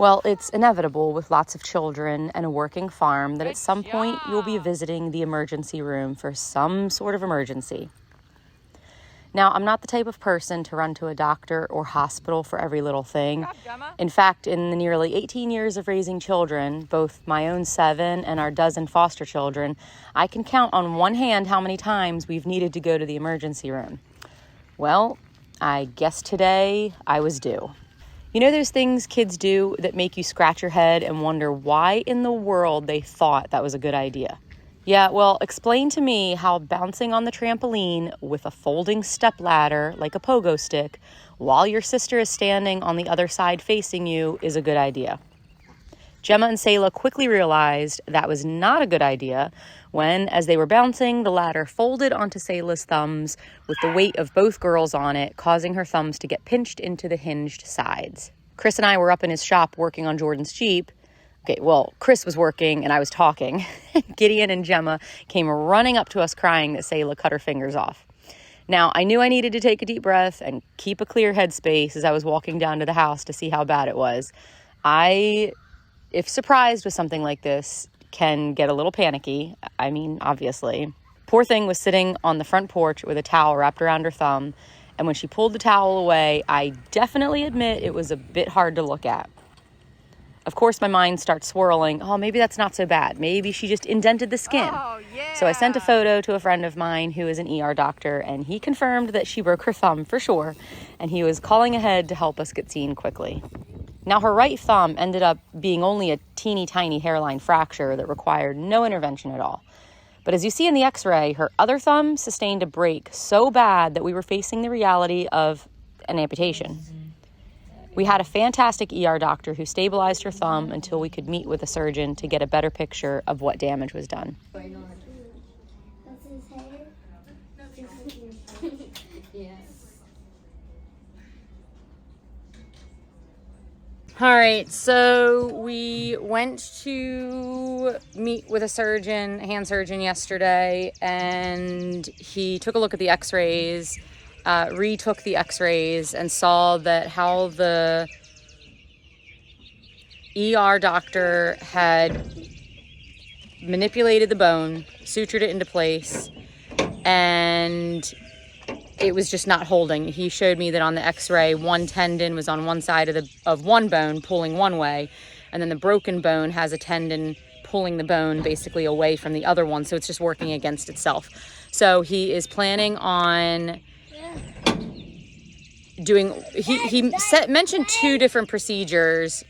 Well, it's inevitable with lots of children and a working farm that at some point you'll be visiting the emergency room for some sort of emergency. Now, I'm not the type of person to run to a doctor or hospital for every little thing. In fact, in the nearly 18 years of raising children, both my own 7 and our dozen foster children, I can count on one hand how many times we've needed to go to the emergency room. Well, I guess today I was due. You know those things kids do that make you scratch your head and wonder why in the world they thought that was a good idea? Yeah, well, explain to me how bouncing on the trampoline with a folding step ladder like a pogo stick while your sister is standing on the other side facing you is a good idea. Gemma and Selah quickly realized that was not a good idea when, as they were bouncing, the ladder folded onto Selah's thumbs with the weight of both girls on it, causing her thumbs to get pinched into the hinged sides. Chris and I were up in his shop working on Jordan's Jeep. Okay, well, Chris was working and I was talking. Gideon and Gemma came running up to us crying that Selah cut her fingers off. Now, I knew I needed to take a deep breath and keep a clear headspace as I was walking down to the house to see how bad it was. If surprised with something like this, can get a little panicky. I mean, obviously. Poor thing was sitting on the front porch with a towel wrapped around her thumb. And when she pulled the towel away, I definitely admit it was a bit hard to look at. Of course, my mind starts swirling. Oh, maybe that's not so bad. Maybe she just indented the skin. Oh, yeah. So I sent a photo to a friend of mine who is an ER doctor, and he confirmed that she broke her thumb for sure, and he was calling ahead to help us get seen quickly. Now, her right thumb ended up being only a teeny tiny hairline fracture that required no intervention at all. But as you see in the x-ray, her other thumb sustained a break so bad that we were facing the reality of an amputation. We had a fantastic ER doctor who stabilized her thumb until we could meet with a surgeon to get a better picture of what damage was done. All right, so we went to meet with a hand surgeon yesterday, and he took a look at the x-rays, retook the x-rays, and saw that how the ER doctor had manipulated the bone, sutured it into place, and it was just not holding. He showed me that on the x-ray, one tendon was on one side of one bone pulling one way, and then the broken bone has a tendon pulling the bone basically away from the other one, so it's just working against itself. So he is planning on doing, mentioned 2 different procedures,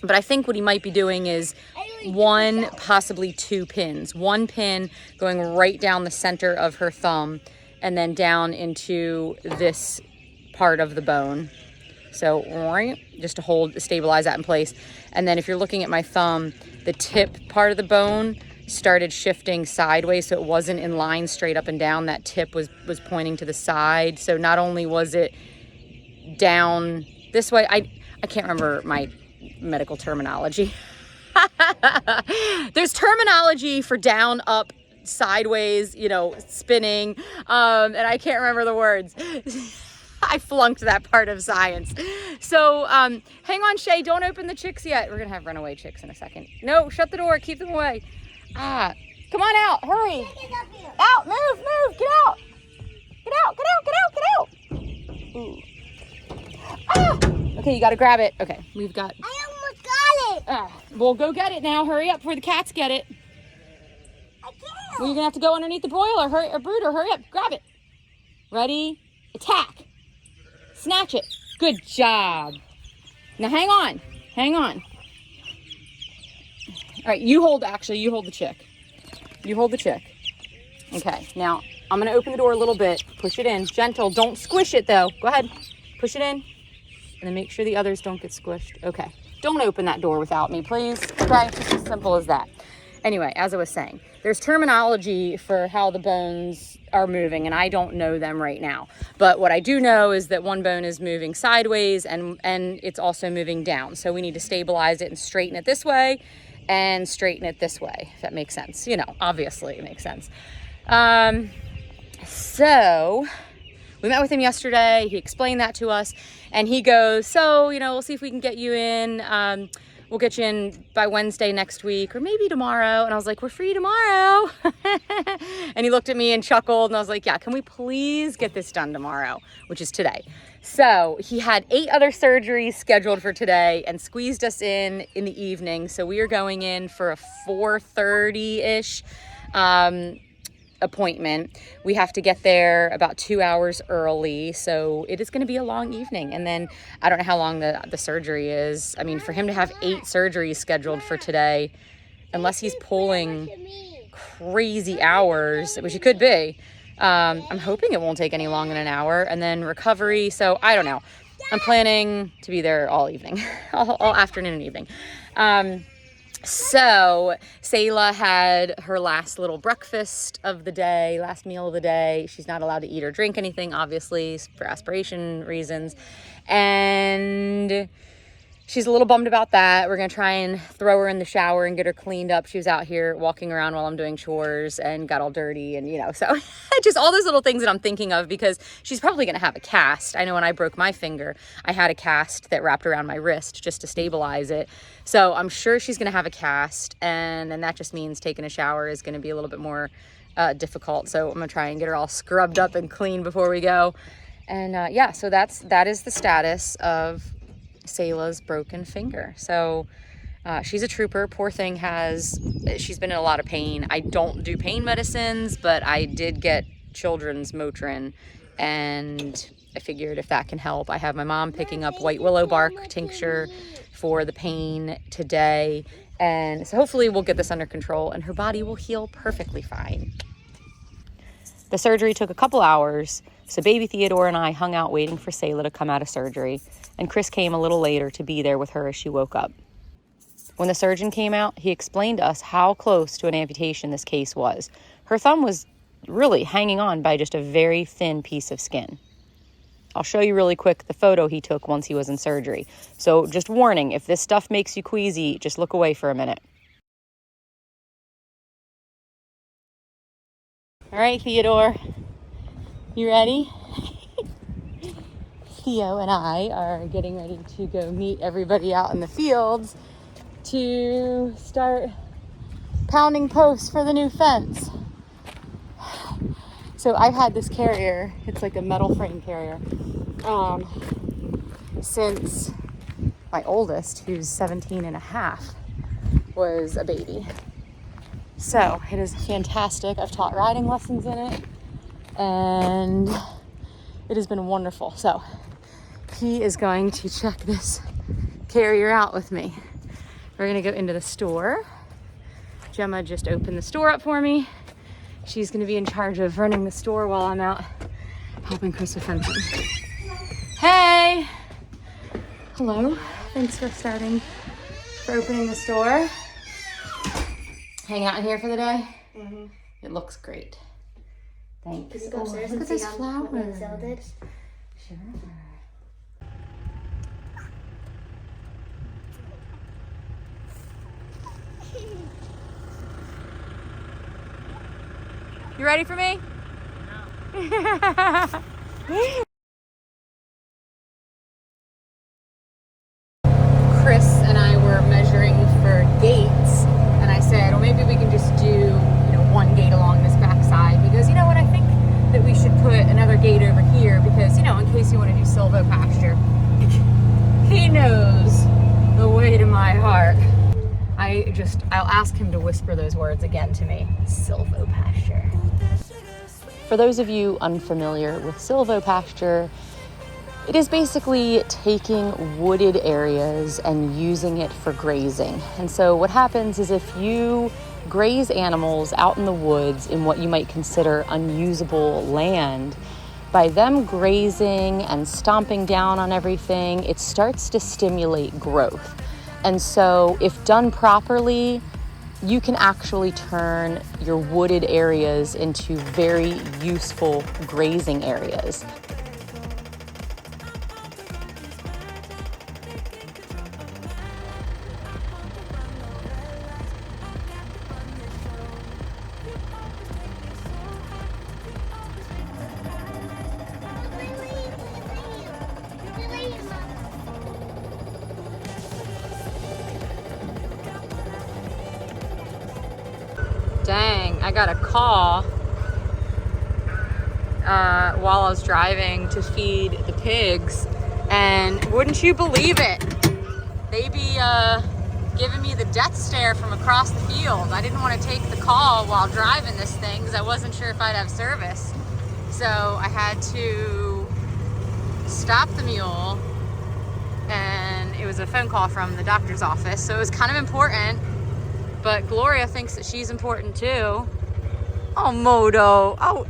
but I think what he might be doing is 1, possibly 2 pins. 1 pin going right down the center of her thumb, and then down into this part of the bone. So, just to stabilize that in place. And then if you're looking at my thumb, the tip part of the bone started shifting sideways, so it wasn't in line straight up and down. That tip was pointing to the side. So not only was it down this way, I can't remember my medical terminology. There's terminology for down, up, sideways, spinning, and I can't remember the words. I flunked that part of science. So hang on, Shay, don't open the chicks yet. We're gonna have runaway chicks in a second. No, shut the door, keep them away. Come on out, hurry. Out, move, get out. Get out. Ooh. Okay, you gotta grab it. Okay, we've got. I almost got it. Well, go get it now, hurry up before the cats get it. I can't. Well, you're gonna have to go underneath the broiler. Brooder, hurry up, grab it. Ready? Attack. Snatch it. Good job. Now hang on. All right, you hold the chick. You hold the chick. Okay, now I'm gonna open the door a little bit. Push it in, gentle. Don't squish it though. Go ahead, push it in. And then make sure the others don't get squished. Okay, don't open that door without me, please. Okay, just as simple as that. Anyway, as I was saying, there's terminology for how the bones are moving, and I don't know them right now. But what I do know is that one bone is moving sideways, and it's also moving down. So we need to stabilize it and straighten it this way and straighten it this way, if that makes sense. Obviously it makes sense. So we met with him yesterday. He explained that to us, and he goes, so, we'll see if we can get you in we'll get you in by Wednesday next week or maybe tomorrow. And I was like, we're free tomorrow. And he looked at me and chuckled and I was like, yeah, can we please get this done tomorrow, which is today. So he had 8 other surgeries scheduled for today and squeezed us in the evening. So we are going in for a 4:30-ish appointment. We have to get there about 2 hours early, so it is going to be a long evening. And then I don't know how long the surgery is. I mean, for him to have 8 surgeries scheduled for today, unless he's pulling crazy hours, which he could be, I'm hoping it won't take any longer than an hour. And then recovery, so I don't know. I'm planning to be there all evening, all afternoon and evening. So Selah had her last little breakfast of the day, last meal of the day. She's not allowed to eat or drink anything, obviously, for aspiration reasons. And she's a little bummed about that. We're going to try and throw her in the shower and get her cleaned up. She was out here walking around while I'm doing chores and got all dirty and, so just all those little things that I'm thinking of because she's probably going to have a cast. I know when I broke my finger, I had a cast that wrapped around my wrist just to stabilize it. So I'm sure she's going to have a cast, and then that just means taking a shower is going to be a little bit more difficult. So I'm going to try and get her all scrubbed up and clean before we go. And yeah, so that is the status of Selah's broken finger. So she's a trooper. Poor thing she's been in a lot of pain. I don't do pain medicines, but I did get children's Motrin, and I figured if that can help. I have my mom picking up white willow bark tincture for the pain today, and so hopefully we'll get this under control and her body will heal perfectly fine. The surgery took a couple hours, so baby Theodore and I hung out waiting for Selah to come out of surgery, and Chris came a little later to be there with her as she woke up. When the surgeon came out, he explained to us how close to an amputation this case was. Her thumb was really hanging on by just a very thin piece of skin. I'll show you really quick the photo he took once he was in surgery. So just warning, if this stuff makes you queasy, just look away for a minute. All right, Theodore, you ready? Theo and I are getting ready to go meet everybody out in the fields to start pounding posts for the new fence. So I've had this carrier, it's like a metal frame carrier, since my oldest, who's 17 and a half, was a baby. So it is fantastic. I've taught riding lessons in it, and it has been wonderful. So he is going to check this carrier out with me. We're gonna go into the store. Gemma just opened the store up for me. She's gonna be in charge of running the store while I'm out helping Chris with fencing. Hey! Hello, thanks for opening the store. Hang out in here for the day? Mm-hmm. It looks great. Thanks. Can you go upstairs look and at see those how flowers. Mademoiselle did? Sure. You ready for me? Chris and I were measuring for gates, and I said, well, maybe we can just do, one gate along this backside, because you know what, I think that we should put another gate over here, because in case you want to do silvo pasture, he knows the way to my heart. I'll ask him to whisper those words again to me. Silvo pasture. For those of you unfamiliar with silvo pasture, it is basically taking wooded areas and using it for grazing. And so what happens is if you graze animals out in the woods in what you might consider unusable land, by them grazing and stomping down on everything, it starts to stimulate growth. And so if done properly, you can actually turn your wooded areas into very useful grazing areas. I got a call while I was driving to feed the pigs, and wouldn't you believe it, they be giving me the death stare from across the field. I didn't want to take the call while driving this thing because I wasn't sure if I'd have service. So I had to stop the mule, and it was a phone call from the doctor's office, so it was kind of important, but Gloria thinks that she's important too. Oh, Moto. Oh,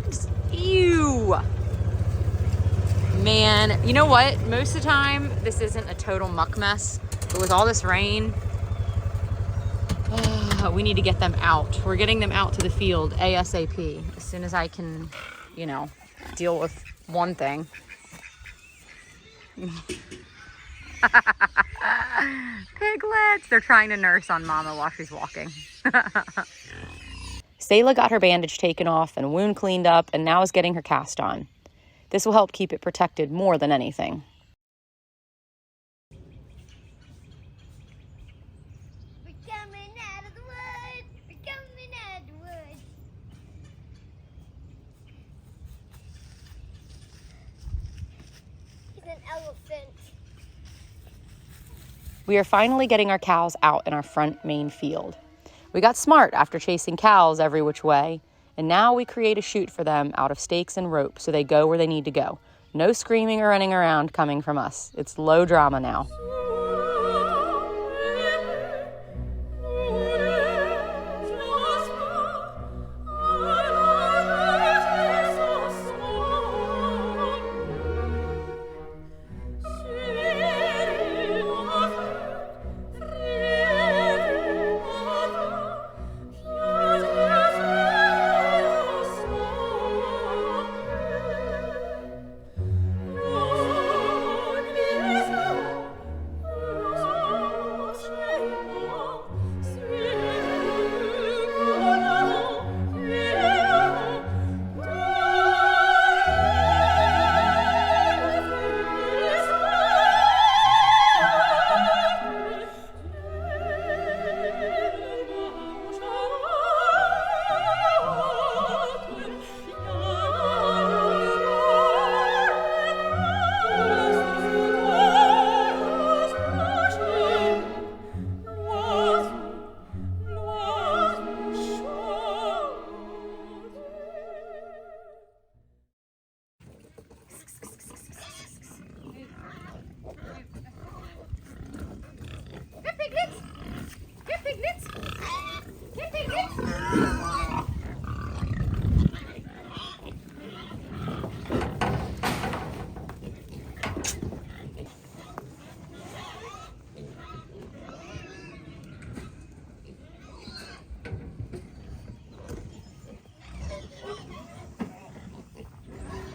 ew. Man, you know what? Most of the time, this isn't a total muck mess, but with all this rain, we need to get them out. We're getting them out to the field ASAP as soon as I can, you know, deal with one thing. Piglets! They're trying to nurse on Mama while she's walking. Selah got her bandage taken off and wound cleaned up and now is getting her cast on. This will help keep it protected more than anything. We're coming out of the woods. We're coming out of the woods. He's an elephant. We are finally getting our cows out in our front main field. We got smart after chasing cows every which way, and now we create a chute for them out of stakes and rope so they go where they need to go. No screaming or running around coming from us. It's low drama now.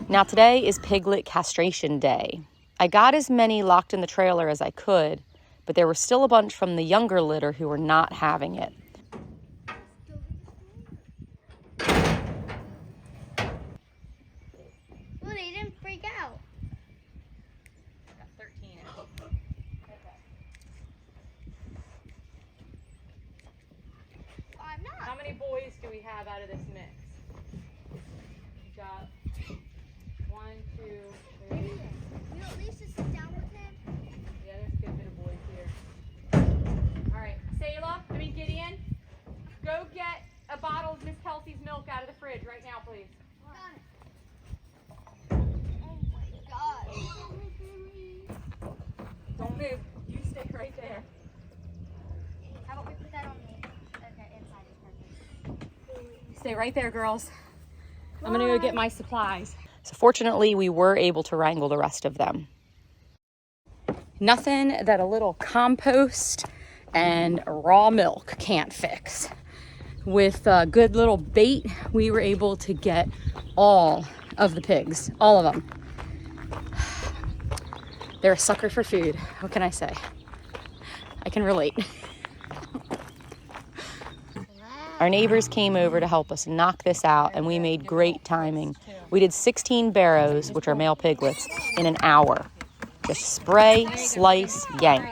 Now today is piglet castration day. I got as many locked in the trailer as I could, but there were still a bunch from the younger litter who were not having it. Well, they didn't freak out. Got 13. I'm not. How many boys do we have out of this mix? We got 1, 2, 3. You at least just sit down with him. Yeah, there's a good bit of boys here. All right, Gideon, go get a bottle of Miss Kelsey's milk out of the fridge right now, please. Oh my God. Don't move. You stay right there. How about we put that on me? Okay, inside is perfect. Stay right there, girls. I'm gonna go get my supplies. So fortunately, we were able to wrangle the rest of them. Nothing that a little compost and raw milk can't fix. With a good little bait, we were able to get all of the pigs, all of them. They're a sucker for food. What can I say? I can relate. Our neighbors came over to help us knock this out, and we made great timing. We did 16 barrows, which are male piglets, in an hour. Just spray, slice, yank.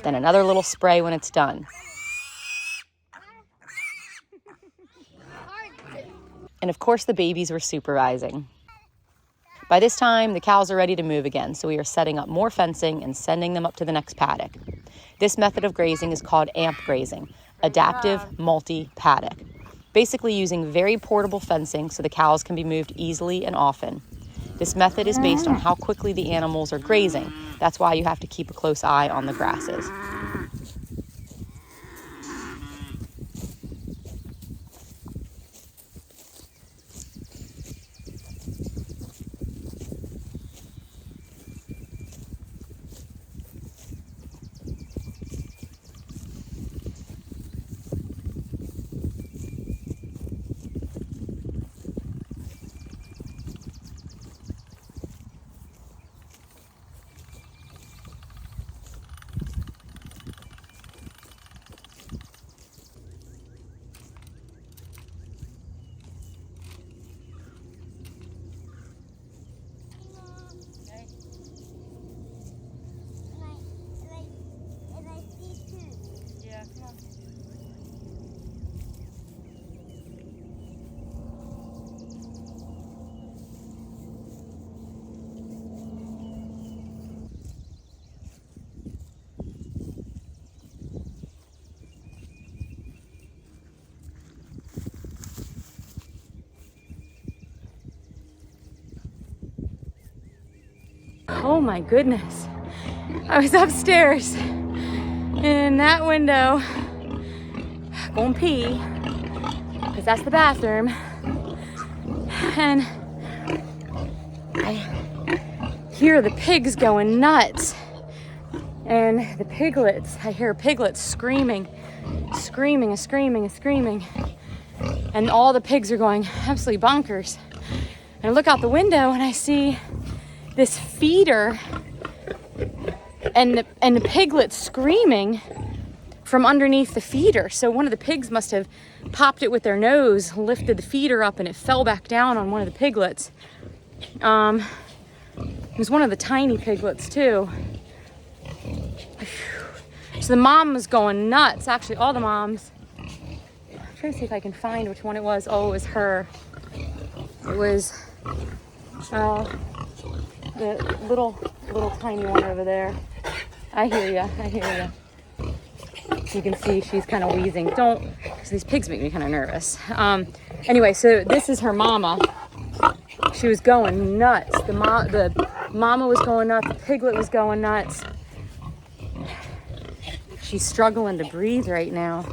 Then another little spray when it's done. And of course, the babies were supervising. By this time, the cows are ready to move again, so we are setting up more fencing and sending them up to the next paddock. This method of grazing is called AMP grazing, adaptive multi-paddock, basically using very portable fencing so the cows can be moved easily and often. This method is based on how quickly the animals are grazing. That's why you have to keep a close eye on the grasses. Oh my goodness. I was upstairs in that window going pee, because that's the bathroom. And I hear the pigs going nuts. And the piglets, I hear piglets screaming. And all the pigs are going absolutely bonkers. And I look out the window and I see this feeder and the piglets screaming from underneath the feeder. So one of the pigs must have popped it with their nose, lifted the feeder up, and it fell back down on one of the piglets. It was one of the tiny piglets too. So the mom was going nuts. Actually, all the moms. I'm trying to see if I can find which one it was. Oh, it was her. It was the little tiny one over there. I hear ya. You can see she's kind of wheezing. Because these pigs make me kind of nervous. Anyway, so this is her mama. She was going nuts. The mama was going nuts. The piglet was going nuts. She's struggling to breathe right now.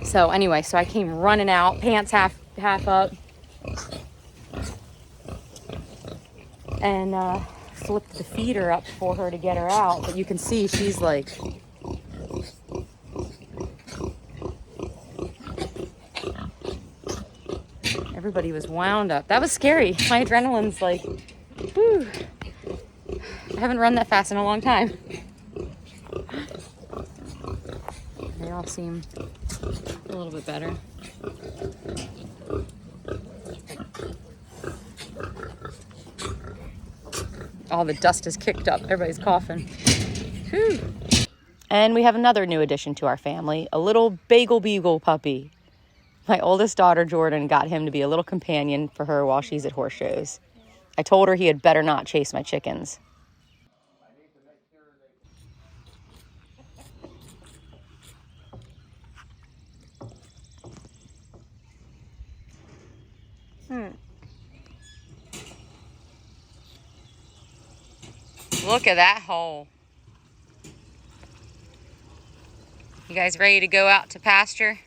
So anyway, so I came running out, pants half up, and flipped the feeder up for her to get her out. But you can see she's like, everybody was wound up. That was scary. My adrenaline's like, whew. I haven't run that fast in a long time. They all seem a little bit better. All the dust is kicked up. Everybody's coughing. Whew. And we have another new addition to our family, a little bagel beagle puppy. My oldest daughter, Jordan, got him to be a little companion for her while she's at horse shows. I told her he had better not chase my chickens. Look at that hole. You guys ready to go out to pasture?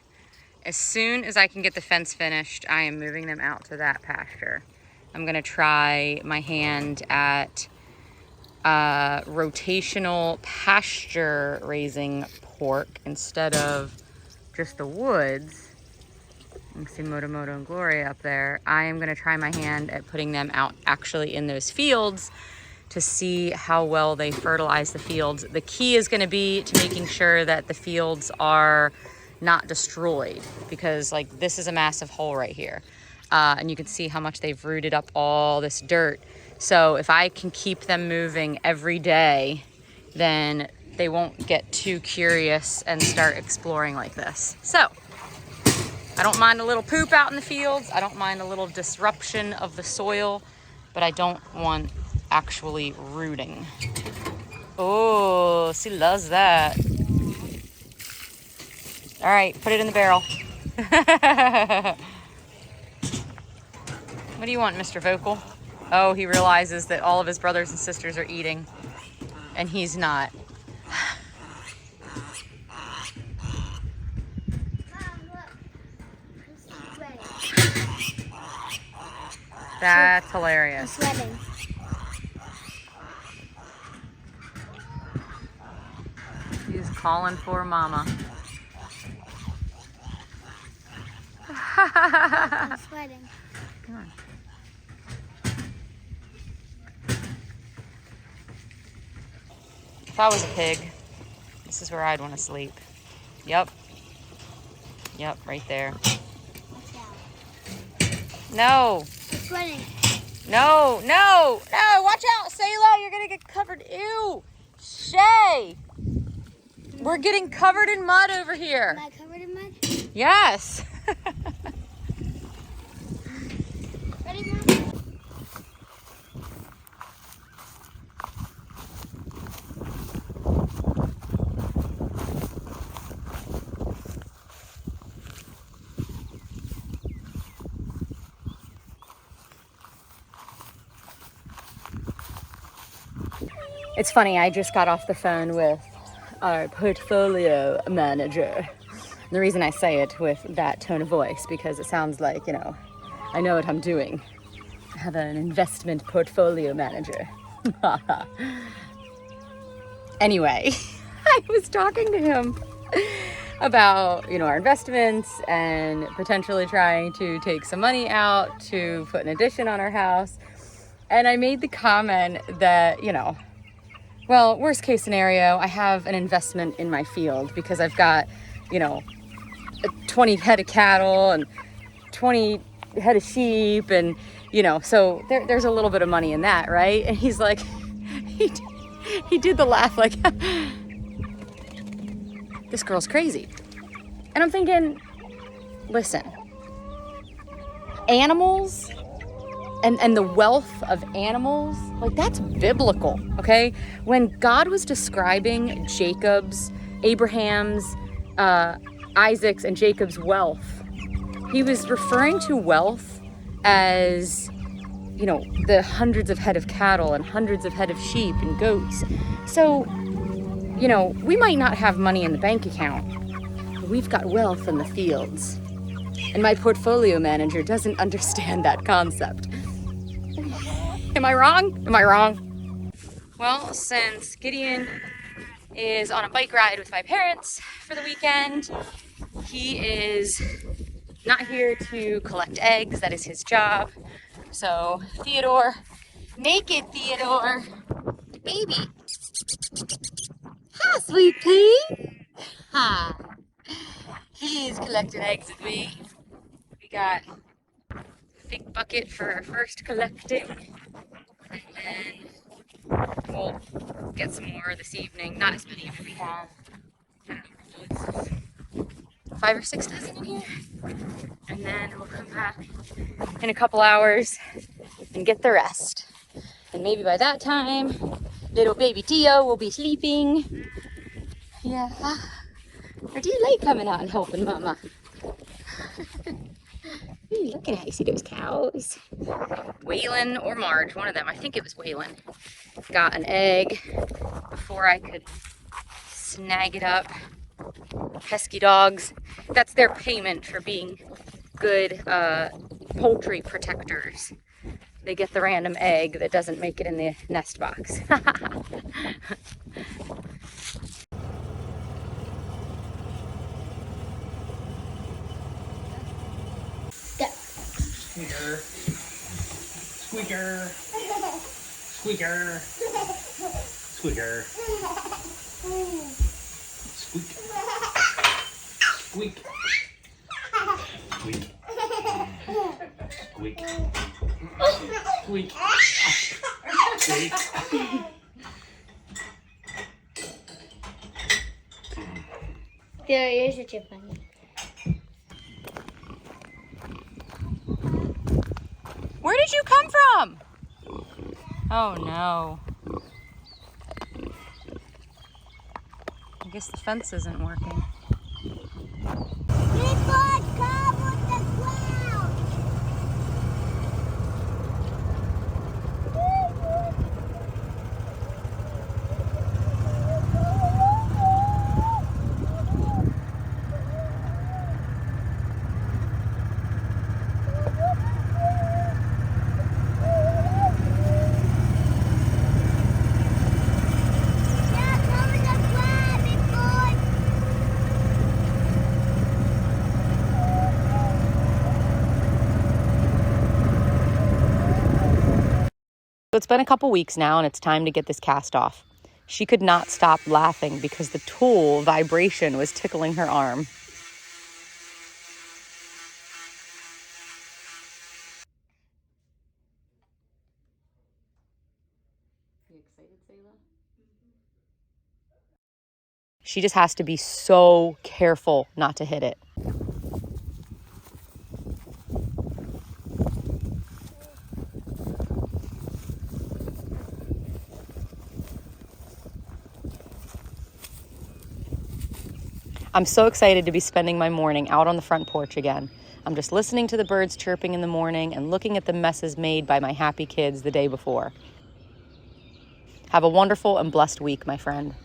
As soon as I can get the fence finished, I am moving them out to that pasture. I'm gonna try my hand at rotational pasture raising pork instead of just the woods. You can see Moto and Gloria up there. I am gonna try my hand at putting them out actually in those fields to see how well they fertilize the fields. The key is gonna be to making sure that the fields are not destroyed, because like this is a massive hole right here. And you can see how much they've rooted up all this dirt. So if I can keep them moving every day, then they won't get too curious and start exploring like this. So I don't mind a little poop out in the fields. I don't mind a little disruption of the soil, but I don't want actually rooting. Oh, she loves that. All right, put it in the barrel. What do you want, Mr. Vocal? Oh, he realizes that all of his brothers and sisters are eating, and he's not. Mom, look. He's sweating. That's hilarious. He's sweating. He's calling for mama. I'm sweating. Come on. If I was a pig, this is where I'd want to sleep. Yep. Yep, right there. Watch out. No. He's sweating. No, no, no. Watch out, Selah. You're going to get covered. Ew. Shay. We're getting covered in mud over here. Am I covered in mud? Yes. Ready, Mom? It's funny, I just got off the phone with our portfolio manager. And the reason I say it with that tone of voice, because it sounds like, you know, I know what I'm doing. I have an investment portfolio manager. Anyway, I was talking to him about, you know, our investments and potentially trying to take some money out to put an addition on our house. And I made the comment that, you know, well, worst case scenario, I have an investment in my field because I've got, you know, 20 head of cattle and 20 head of sheep and, you know, so there's a little bit of money in that, right? And he's like, he did the laugh like, this girl's crazy. And I'm thinking, listen, animals and the wealth of animals, like that's biblical, okay? When God was describing Jacob's, Abraham's, Isaac's, and Jacob's wealth, he was referring to wealth as, you know, the hundreds of head of cattle and hundreds of head of sheep and goats. So, you know, we might not have money in the bank account, but we've got wealth in the fields. And my portfolio manager doesn't understand that concept. Am I wrong? Am I wrong? Well, since Gideon is on a bike ride with my parents for the weekend, he is not here to collect eggs. That is his job. So Theodore, naked Theodore, baby. Hi, sweet pea. Hi. He's collecting eggs with me. We got a big bucket for our first collecting. And then we'll get some more this evening. Not as many as we have. I don't know, it's 5 or 6 dozen in here. And then we'll come back in a couple hours and get the rest. And maybe by that time, little baby Tio will be sleeping. Yeah. Or do you like coming out and helping Mama? Ooh, look at how you see those cows. Waylon or Marge, one of them, I think it was Waylon, got an egg before I could snag it up. Pesky dogs. That's their payment for being good poultry protectors. They get the random egg that doesn't make it in the nest box. Squeaker. Squeaker. Squeaker. Squeaker. Squeak. Squeak. Squeak. Squeak. Squeak. Squeak. There is such a funny. Mom! Oh no. I guess the fence isn't working. So it's been a couple weeks now, and it's time to get this cast off. She could not stop laughing because the tool vibration was tickling her arm. You excited, Sayla? She just has to be so careful not to hit it. I'm so excited to be spending my morning out on the front porch again. I'm just listening to the birds chirping in the morning and looking at the messes made by my happy kids the day before. Have a wonderful and blessed week, my friend.